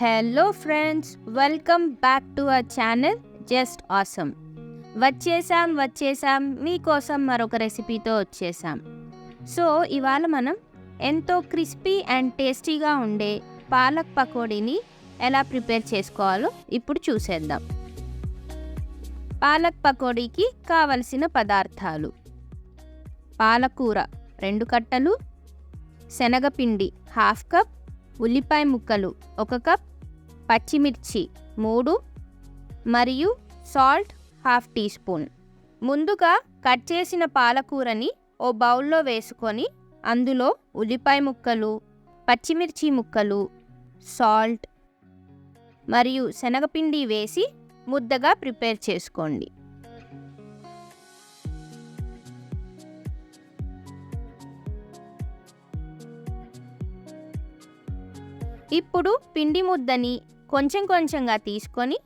Hello friends, welcome back to our channel just awesome. వచ్చేసాం మీకోసం మరొక రెసిపీతో వచ్చేసాం. సో ఇవాళ మనం ఎంతో క్రిస్పీ అండ్ టేస్టీగా ఉండే పాలక్ పకోడీని ఎలా ప్రిపేర్ చేసుకోవాలో ఇప్పుడు చూసేద్దాం. పాలక్ పకోడీకి కావలసిన పదార్థాలు: పాలకూర 2 కట్టలు, శనగపిండి 1/2 కప్, ఉల్లిపాయ ముక్కలు 1 కప్, పచ్చిమిర్చి 3 మరియు సాల్ట్ 1/2 టీ స్పూన్. ముందుగా కట్ చేసిన పాలకూరని ఓ బౌల్లో వేసుకొని అందులో ఉల్లిపాయ ముక్కలు, పచ్చిమిర్చి ముక్కలు, సాల్ట్ మరియు శనగపిండి వేసి ముద్దగా ప్రిపేర్ చేసుకోండి. ఇప్పుడు పిండి ముద్దని కొంచెం కొంచెంగా తీసుకొని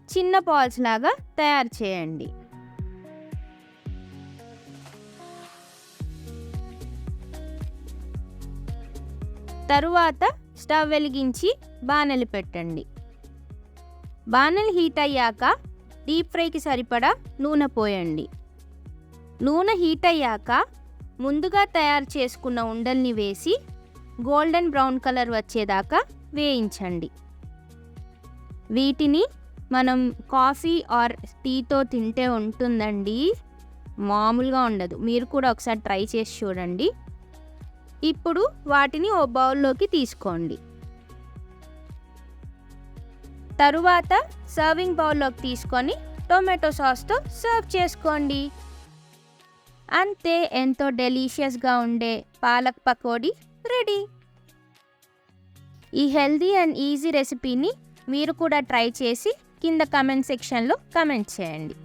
చిన్న బాల్స్ లాగా తయారు చేయండి. తరువాత స్టవ్ వెలిగించి బాణలి పెట్టండి. బాణలి హీట్ అయ్యాక డీప్ ఫ్రైకి సరిపడా నూనె పోయండి. నూనె హీట్ అయ్యాక ముందుగా తయారు చేసుకున్న ఉండల్ని వేసి గోల్డెన్ బ్రౌన్ కలర్ వచ్చేదాకా వేయించండి. వీటిని మనం కాఫీ ఆర్ టీతో తింటే ఉంటుందండి, మామూలుగా ఉండదు. మీరు కూడా ఒకసారి ట్రై చేసి చూడండి. ఇప్పుడు వాటిని ఓ బౌల్లోకి తీసుకోండి. తరువాత సర్వింగ్ బౌల్లోకి తీసుకొని టొమాటో సాస్తో సర్వ్ చేసుకోండి. అంతే, ఎంతో డెలీషియస్గా ఉండే పాలక్ పకోడీ రెడీ. ఈ హెల్దీ అండ్ ఈజీ రెసిపీని మీరు కూడా ట్రై చేసి కింద కమెంట్ సెక్షన్లో కమెంట్ చేయండి.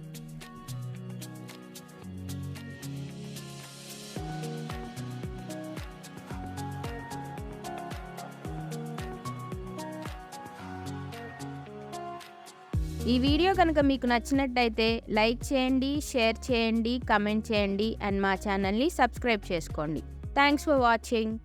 ఈ వీడియో కనుక మీకు నచ్చినట్టయితే లైక్ చేయండి, షేర్ చేయండి, కమెంట్ చేయండి అండ్ మా ఛానల్ని సబ్స్క్రైబ్ చేసుకోండి. Thanks for watching.